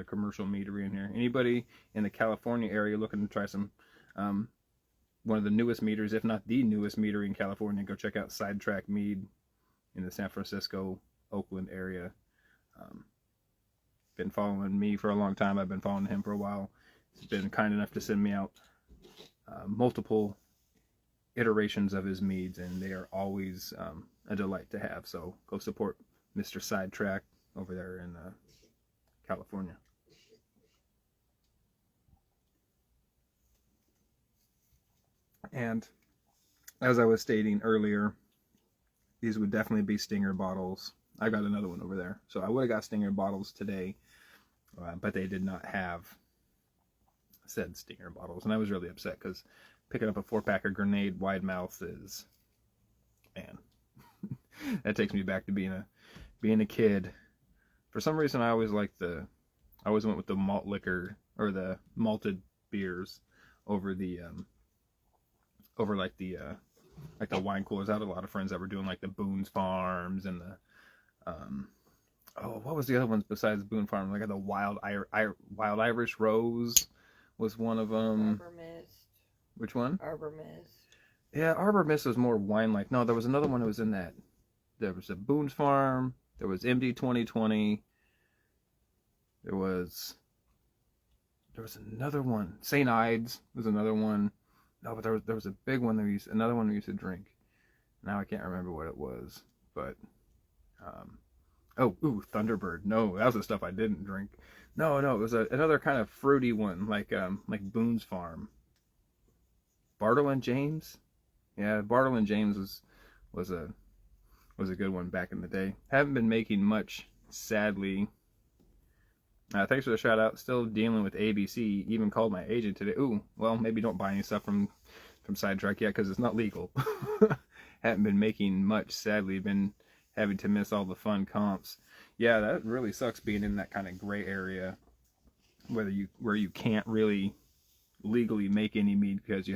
[SPEAKER 1] commercial meadery in here. Anybody in the California area looking to try some one of the newest meaders, if not the newest meadery in California, go check out Sidetrack Mead in the San Francisco, Oakland area. Been following me for a long time. I've been following him for a while. He's been kind enough to send me out multiple iterations of his meads, and they are always a delight to have. So go support Mr. Sidetrack over there in California. And as I was stating earlier, these would definitely be Stinger bottles. I got another one over there, so I would have got Stinger bottles today, but they did not have said Stinger bottles, and I was really upset because picking up a 4-pack of Grenade Wide Mouth is, man, that takes me back to being a kid. For some reason, I always went with the malt liquor or the malted beers over the like the wine coolers. I had a lot of friends that were doing like the Boone's Farms and the what was the other ones besides Boone Farm? Like the Wild Irish Rose was one of them.
[SPEAKER 2] Arbor Mist.
[SPEAKER 1] Which one?
[SPEAKER 2] Arbor Mist.
[SPEAKER 1] Yeah, Arbor Mist was more wine-like. No, there was another one that was in that. There was a Boone's Farm. There was MD 2020. There was another one. St. Ides was another one. No, but there was a big one another one we used to drink. Now I can't remember what it was, but Thunderbird. No, that was the stuff I didn't drink. No, it was another kind of fruity one, like Boone's Farm. Bartle and James. Yeah, Bartle and James was a good one back in the day. Haven't been making much, sadly. Thanks for the shout out. Still dealing with ABC. Even called my agent today. Ooh, well, maybe don't buy any stuff from Sidetrack yet because it's not legal. Haven't been making much, sadly. Been having to miss all the fun comps. Yeah, that really sucks being in that kind of gray area where you can't really legally make any mead because you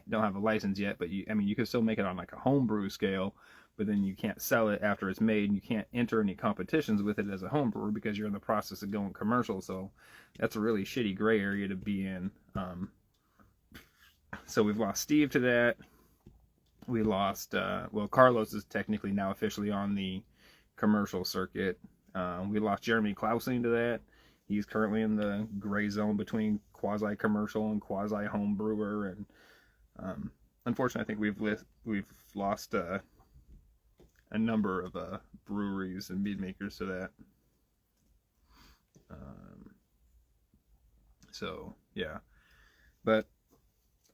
[SPEAKER 1] don't have a license yet. But you can still make it on like a homebrew scale. But then you can't sell it after it's made, and you can't enter any competitions with it as a home brewer because you're in the process of going commercial. So that's a really shitty gray area to be in. So we've lost Steve to that. We lost, Carlos is technically now officially on the commercial circuit. We lost Jeremy Clausing to that. He's currently in the gray zone between quasi-commercial and quasi-home brewer. And unfortunately, I think we've lost a number of breweries and mead makers to that. So yeah, but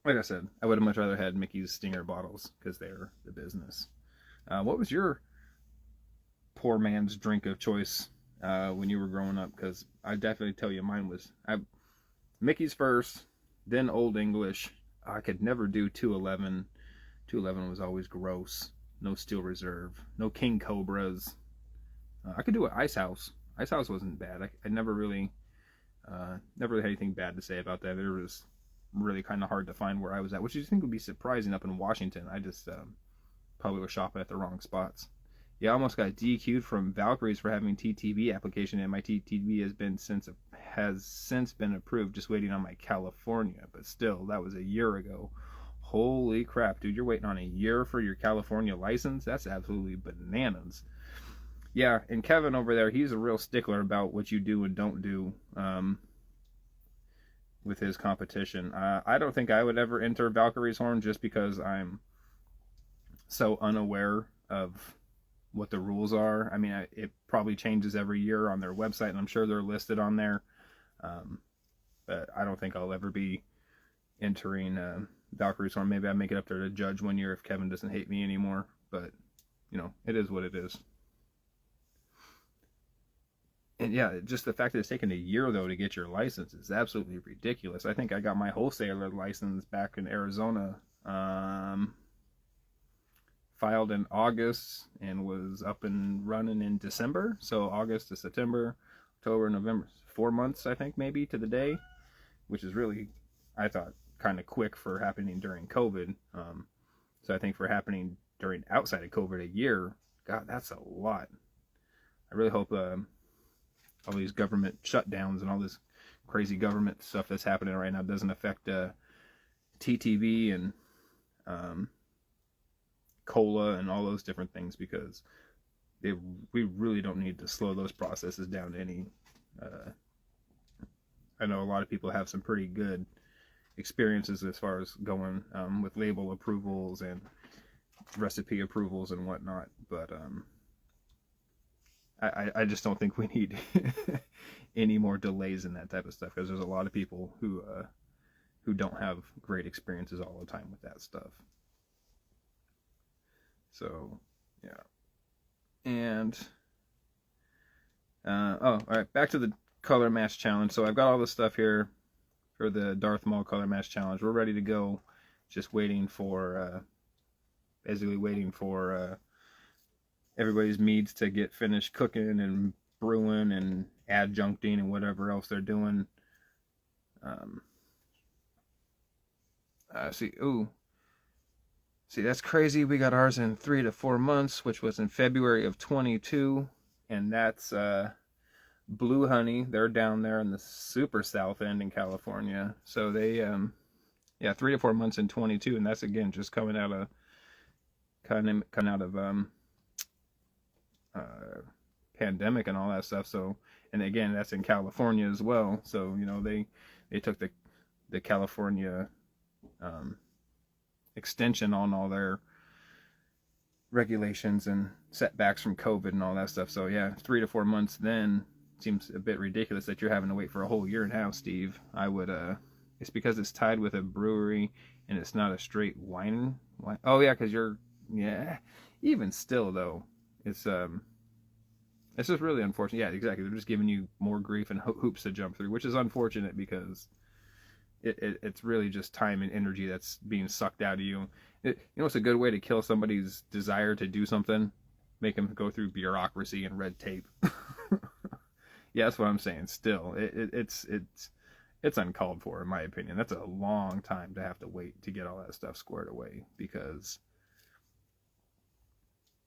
[SPEAKER 1] like I said, I would have much rather had Mickey's Stinger bottles because they're the business. What was your poor man's drink of choice when you were growing up? Because I definitely tell you mine was Mickey's first, then Old English. I could never do 211. 211 was always gross. No Steel Reserve. No King Cobras. I could do an Ice House. Ice House wasn't bad. I never really had anything bad to say about that. It was really kind of hard to find where I was at, which you think would be surprising up in Washington. I just probably was shopping at the wrong spots. Yeah, I almost got DQ'd from Valkyrie's for having TTB application, and my TTB has since been approved. Just waiting on my California, but still, that was a year ago. Holy crap, dude! You're waiting on a year for your California license? That's absolutely bananas. Yeah, and Kevin over there, he's a real stickler about what you do and don't do with his competition. I don't think I would ever enter Valkyrie's Horn just because I'm so unaware of what the rules are. I mean, it probably changes every year on their website, and I'm sure they're listed on there. But I don't think I'll ever be entering Valkyrie's Horn. Maybe I make it up there to judge one year if Kevin doesn't hate me anymore. But, it is what it is. And yeah, just the fact that it's taken a year, though, to get your license is absolutely ridiculous. I think I got my wholesaler license back in Arizona, filed in August and was up and running in December. So August to September, October, November, 4 months, I think, maybe to the day, which is really, I thought, kind of quick for happening during COVID. So I think for happening during outside of COVID a year, God, that's a lot. I really hope all these government shutdowns and all this crazy government stuff that's happening right now doesn't affect TTV and COLA and all those different things, because we really don't need to slow those processes down any. I know a lot of people have some pretty good experiences as far as going with label approvals and recipe approvals and whatnot, but I just don't think we need any more delays in that type of stuff, because there's a lot of people who don't have great experiences all the time with that stuff. So, yeah. And, all right, back to the color match challenge. So I've got all this stuff here for the Darth Maul color match challenge. We're ready to go. Just waiting for, everybody's meads to get finished cooking and brewing and adjuncting and whatever else they're doing. See, that's crazy. We got ours in 3 to 4 months, which was in February of 22, and that's Blue Honey. They're down there in the super south end in California. So they 3 to 4 months in 22, and that's again just coming out of pandemic and all that stuff. So, and again, that's in California as well. So they took the California extension on all their regulations and setbacks from COVID and all that stuff. So yeah, 3 to 4 months then seems a bit ridiculous that you're having to wait for a whole year now, Steve. I would it's because it's tied with a brewery and it's not a straight wine. Oh yeah, because even still though, it's just really unfortunate. Yeah, exactly. They're just giving you more grief and hoops to jump through, which is unfortunate because it's really just time and energy that's being sucked out of you. It's a good way to kill somebody's desire to do something? Make them go through bureaucracy and red tape. Yeah, that's what I'm saying. Still, it's uncalled for, in my opinion. That's a long time to have to wait to get all that stuff squared away, because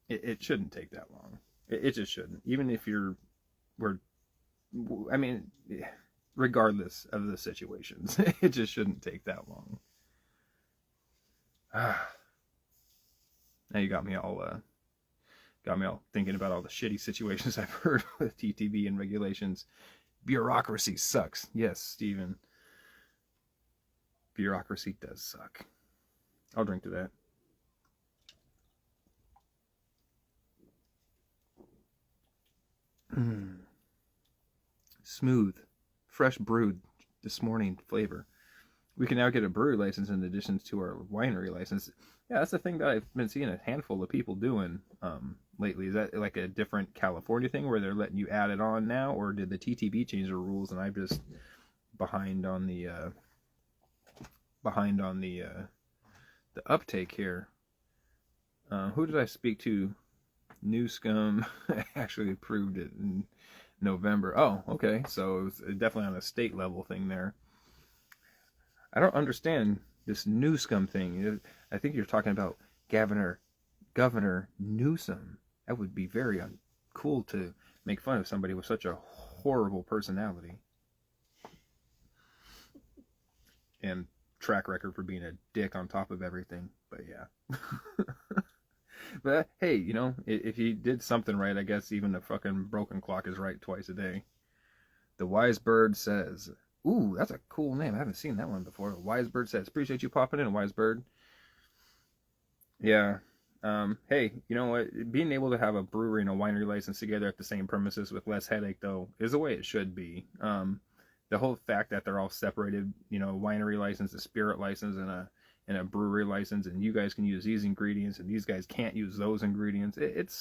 [SPEAKER 1] it shouldn't take that long. It just shouldn't. Even if regardless of the situations, it just shouldn't take that long. Now you got me all thinking about all the shitty situations I've heard with TTV and regulations. Bureaucracy sucks. Yes, Steven. Bureaucracy does suck. I'll drink to that. Smooth, fresh brewed this morning flavor. We can now get a brewery license in addition to our winery license. Yeah, that's the thing that I've been seeing a handful of people doing lately. Is that like a different California thing where they're letting you add it on now, or did the TTB change the rules and I've just behind on the uptake here. Who did I speak to? New Scum actually approved it in November. Oh, okay. So it was definitely on a state level thing there. I don't understand this New Scum thing. I think you're talking about Governor Newsom. That would be very cool to make fun of somebody with such a horrible personality and track record for being a dick on top of everything. But yeah. But hey, you know, if he did something right, I guess even the fucking broken clock is right twice a day. The Wise Bird Says. Ooh, that's a cool name. I haven't seen that one before. Wise Bird Says. Appreciate you popping in, Wise Bird. Yeah. Hey, you know what? Being able to have a brewery and a winery license together at the same premises with less headache, though, is the way it should be. The whole fact that they're all separated, you know, winery license, a spirit license, and a brewery license, and you guys can use these ingredients, and these guys can't use those ingredients. It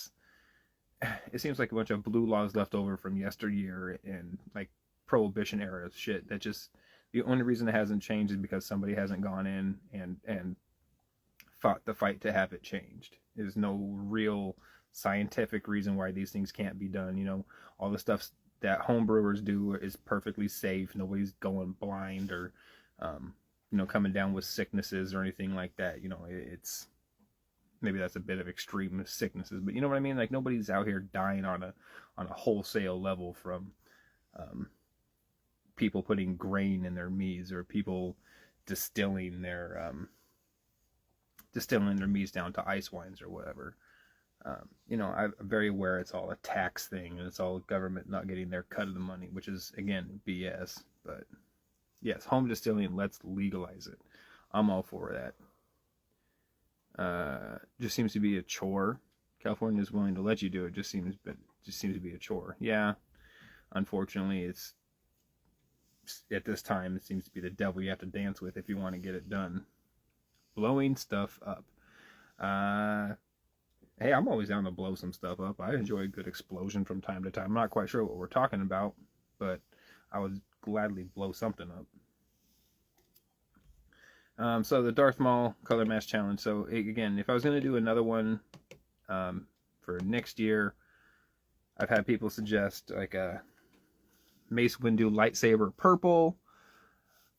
[SPEAKER 1] seems like a bunch of blue laws left over from yesteryear and like Prohibition era shit. That just, the only reason it hasn't changed is because somebody hasn't gone in and fought the fight to have it changed. There's no real scientific reason why these things can't be done. You know, all the stuff that home brewers do is perfectly safe. Nobody's going blind or you know, coming down with sicknesses or anything like that. You know, it's, maybe that's a bit of extreme sicknesses, but you know what I mean? Like, nobody's out here dying on a wholesale level from people putting grain in their meads, or people distilling their meads down to ice wines or whatever. You know, I'm very aware it's all a tax thing and it's all government not getting their cut of the money, which is, again, BS. But yes, home distilling, let's legalize it. I'm all for that. Just seems to be a chore. California is willing to let you do it. Just seems to be a chore. Yeah, unfortunately, it's at this time it seems to be the devil you have to dance with if you want to get it done. Blowing stuff up. Hey, I'm always down to blow some stuff up. I enjoy a good explosion from time to time. I'm not quite sure what we're talking about, but I would gladly blow something up. So the Darth Maul Color Match Challenge. So again, if I was going to do another one for next year, I've had people suggest like a Mace Windu lightsaber purple.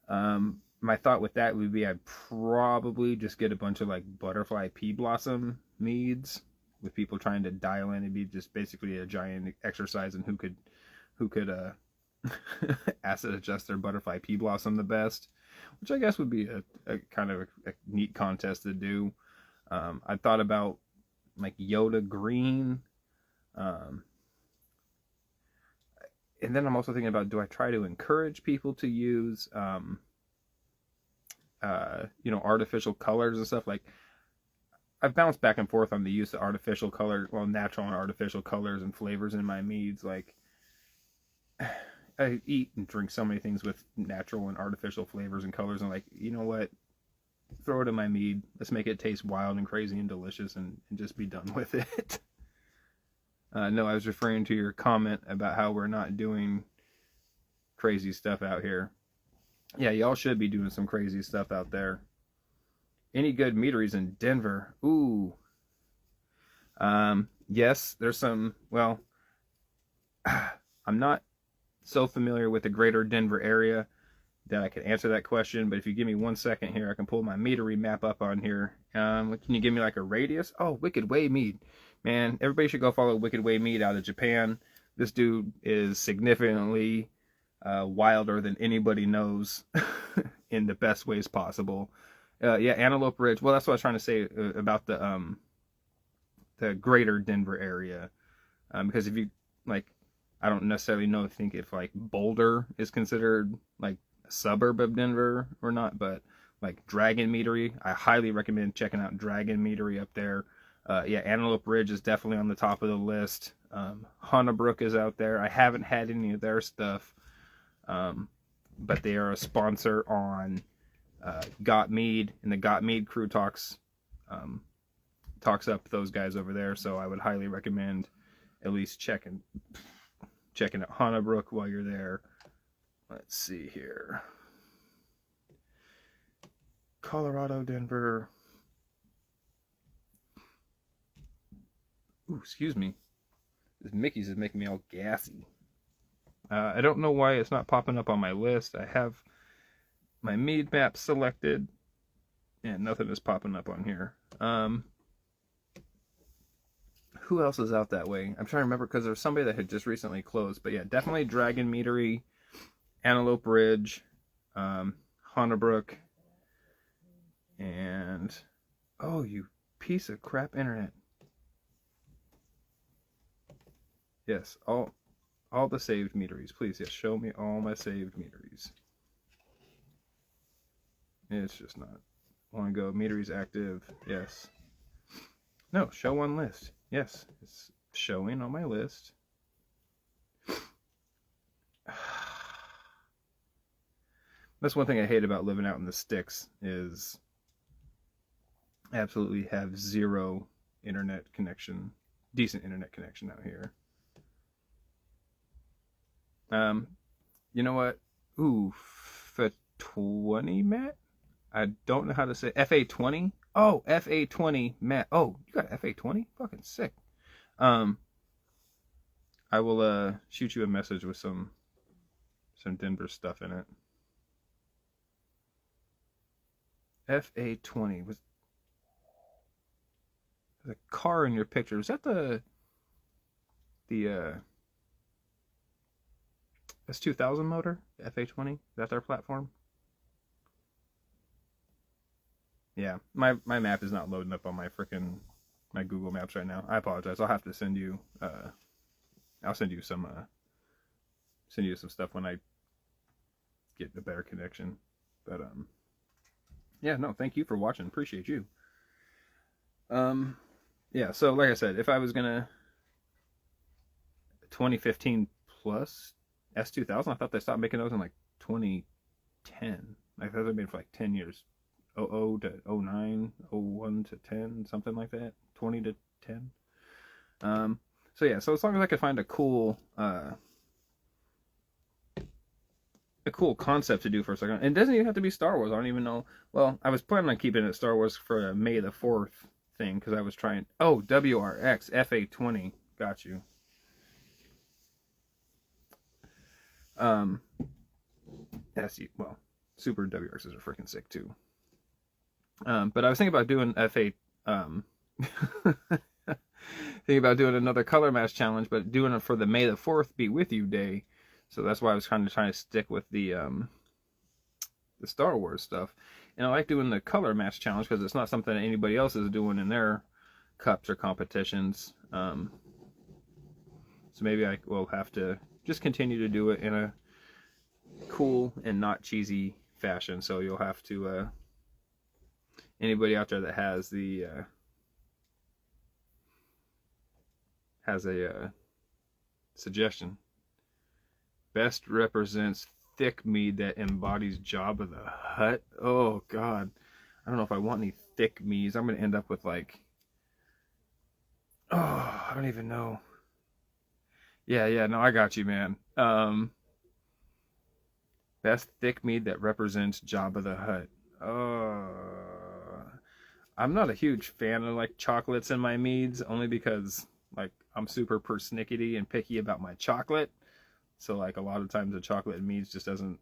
[SPEAKER 1] My thought with that would be I'd probably just get a bunch of like butterfly pea blossom meads, with people trying to dial in. It'd be just basically a giant exercise in who could acid adjust their butterfly pea blossom the best, which I guess would be a kind of a neat contest to do. I thought about like Yoda green, and then I'm also thinking about, do I try to encourage people to use you know, artificial colors and stuff? Like, I've bounced back and forth on the use of artificial color, well, natural and artificial colors and flavors in my meads. Like, I eat and drink so many things with natural and artificial flavors and colors, and like, you know what? Throw it in my mead. Let's make it taste wild and crazy and delicious, and just be done with it. No, I was referring to your comment about how we're not doing crazy stuff out here. Yeah, y'all should be doing some crazy stuff out there. Any good meaderies in Denver? Ooh. Yes, there's some. Well, I'm not so familiar with the greater Denver area that I can answer that question, but if you give me 1 second here, I can pull my meadery map up on here. Can you give me like a radius? Oh, Wicked Way Mead. Man, everybody should go follow Wicked Way Mead out of Japan. This dude is significantly wilder than anybody knows in the best ways possible. Yeah, Antelope Ridge. Well, that's what I was trying to say about the greater Denver area. Because if you, like, I don't necessarily think if like Boulder is considered like a suburb of Denver or not, but like Dragon Meadery, I highly recommend checking out Dragon Meadery up there. Yeah, Antelope Ridge is definitely on the top of the list. Hunnebrook is out there. I haven't had any of their stuff, but they are a sponsor on Got Mead, and the Got Mead crew talks up those guys over there. So I would highly recommend at least checking out Hunnebrook while you're there. Let's see here. Colorado, Denver. Ooh, excuse me. This Mickey's is making me all gassy. I don't know why it's not popping up on my list. I have my mead map selected, and nothing is popping up on here. Who else is out that way? I'm trying to remember because there's somebody that had just recently closed. But yeah, definitely Dragon Meadery, Antelope Ridge, Honnebrook, and oh, you piece of crap internet. Yes, all the saved meaderies, please. Yes, show me all my saved meaderies. It's just not. Want to go meaderies active? Yes. No, show on list. Yes, it's showing on my list. That's one thing I hate about living out in the sticks is absolutely have zero internet connection, decent internet connection out here. You know what? Ooh, FA20 Matt? I don't know how to say FA20. Oh, FA20 Matt. Oh, you got FA20? Fucking sick. I will shoot you a message with some Denver stuff in it. FA20 was the car in your picture. Is that the S2000 motor? The FA20? Is that their platform? Yeah, my map is not loading up on my Google Maps right now. I apologize. I'll have to send you I'll send you some stuff when I get a better connection. But yeah, no, thank you for watching. Appreciate you. Yeah, so like I said, if I was gonna 2015 plus S2000, I thought they stopped making those in like 2010. Like those have been for like 10 years. 00 to 09, 01 to 10, something like that. 20 to 10. So yeah, so as long as I could find a cool concept to do for a second, and it doesn't even have to be Star Wars. I don't even know. Well, I was planning on keeping it Star Wars for a May the 4th thing because I was trying. Oh, WRX FA20, got you. Well, Super WRXs are freaking sick too. But I was thinking about doing FA. Thinking about doing another color match challenge, but doing it for the May the 4th Be With You Day. So that's why I was kind of trying to stick with the Star Wars stuff. And I like doing the color match challenge because it's not something that anybody else is doing in their cups or competitions. So maybe I will have to just continue to do it in a cool and not cheesy fashion. So you'll have to anybody out there that has a suggestion. Best represents thick mead that embodies Jabba the Hutt. Oh God, I don't know if I want any thick meads. I'm gonna end up with like, I don't even know. Yeah, no, I got you, man. Best thick mead that represents Jabba the Hutt. I'm not a huge fan of like chocolates in my meads, only because like I'm super persnickety and picky about my chocolate. So like a lot of times the chocolate in meads just doesn't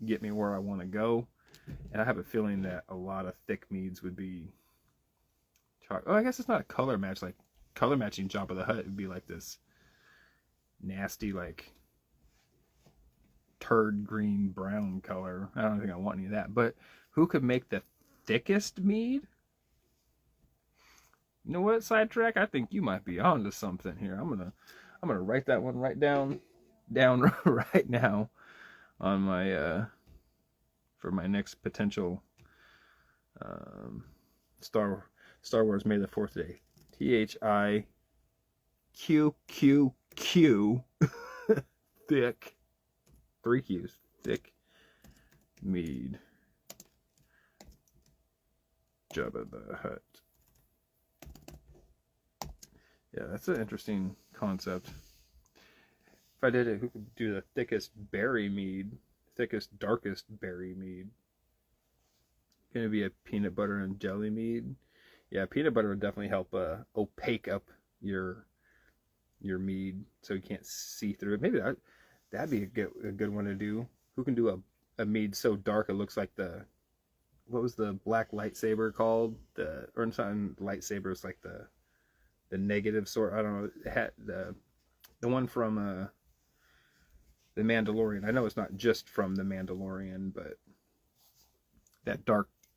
[SPEAKER 1] get me where I want to go. And I have a feeling that a lot of thick meads would be chocolate. Oh, I guess it's not a color match. Like color matching Jabba the Hutt would be like this nasty like turd green brown color. I don't think I want any of that. But who could make the thickest mead? You know what, Sidetrack? I think you might be onto something here. I'm gonna write that one right down right now on my for my next potential Star Wars May the 4th Day. THIQQQ thick 3 Q's thick mead Jabba the Hutt. Yeah, that's an interesting concept. If I did it, who could do the thickest berry mead? Thickest, darkest berry mead? Gonna be a peanut butter and jelly mead. Yeah, peanut butter would definitely help opaque up your mead so you can't see through it. Maybe that'd be a good one to do. Who can do a mead so dark it looks like what was the black lightsaber called? Or not lightsaber, it's like the negative sort. I don't know. It had the one from the Mandalorian. I know it's not just from the Mandalorian, but the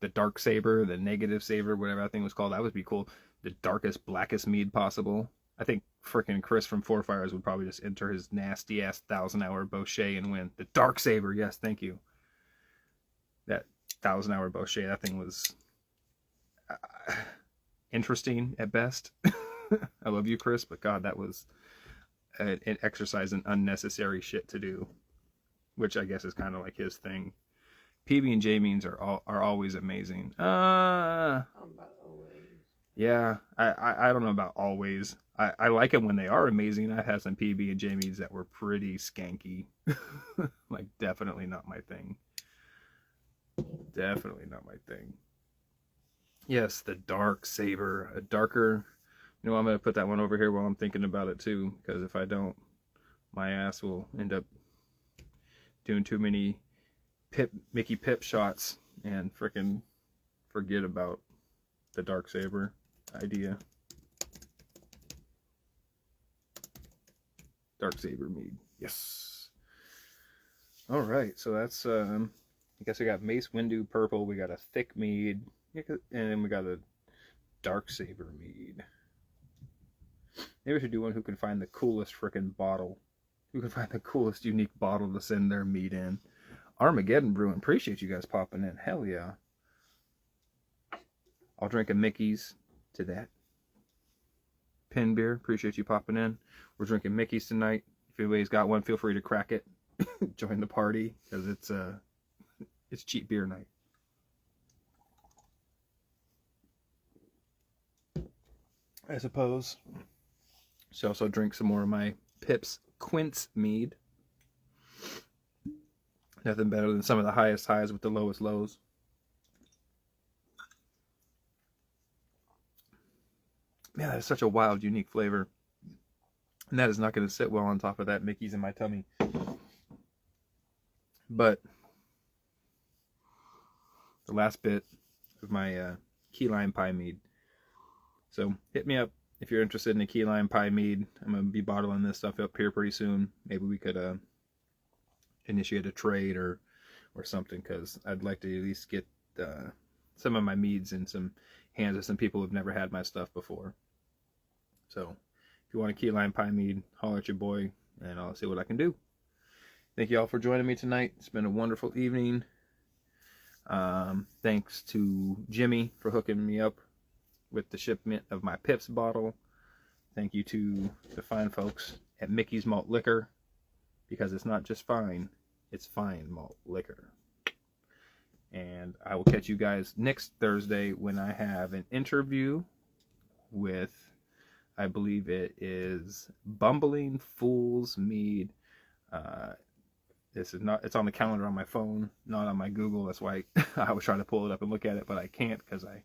[SPEAKER 1] dark saber, the negative saber, whatever that thing was called, that would be cool. The darkest, blackest mead possible. I think frickin' Chris from Four Fires would probably just enter his nasty ass 1,000-hour Bochet and win. The dark saber, yes, thank you. That 1,000-hour Bochet, that thing was interesting at best. I love you, Chris, but God, that was an exercise in unnecessary shit to do, which I guess is kind of like his thing. PB&J means are always amazing.
[SPEAKER 2] About always.
[SPEAKER 1] Yeah, I don't know about always. I like them when they are amazing. I've had some PB&J meads that were pretty skanky. Like, definitely not my thing. Definitely not my thing. Yes, the dark saber. A darker... You know, I'm going to put that one over here while I'm thinking about it, too. Because if I don't, my ass will end up doing too many Mickey Pip shots and frickin' forget about the dark saber idea. Dark saber mead. Yes. All right, so that's I guess we got Mace Windu purple, we got a thick mead, and then we got a dark saber mead. Maybe we should do one who can find the coolest frickin' bottle. Who can find the coolest unique bottle to send their mead in. Armageddon Brewing, appreciate you guys popping in. Hell yeah. I'll drink a Mickey's to that. Pin Beer, appreciate you popping in. We're drinking Mickey's tonight. If anybody's got one, feel free to crack it. Join the party, because it's cheap beer night. I suppose. So also drink some more of my Pips Quince mead. Nothing better than some of the highest highs with the lowest lows. Man, that is such a wild, unique flavor. And that is not going to sit well on top of that Mickey's in my tummy. But the last bit of my key lime pie mead. So hit me up if you're interested in a key lime pie mead. I'm going to be bottling this stuff up here pretty soon. Maybe we could initiate a trade or something, because I'd like to at least get some of my meads in some hands of some people who've never had my stuff before. So if you want a key lime pie mead, holler at your boy and I'll see what I can do. Thank you all for joining me tonight. It's been a wonderful evening. Thanks to Jimmy for hooking me up with the shipment of my Pips bottle. Thank you to the fine folks at Mickey's Malt Liquor, because it's not just fine, it's fine malt liquor. And I will catch you guys next Thursday when I have an interview with, I believe it is Bumbling Fool's Mead. This is not, it's on the calendar on my phone, not on my Google. That's why I was trying to pull it up and look at it, but I can't because I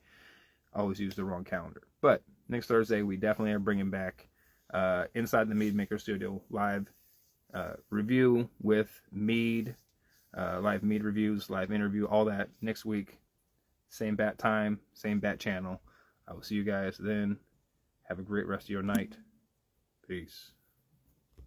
[SPEAKER 1] always use the wrong calendar. But next Thursday, we definitely are bringing back Inside the Mead Maker Studio live review with mead, live mead reviews, live interview, all that next week. Same bat time, same bat channel. I will see you guys then. Have a great rest of your night. Peace.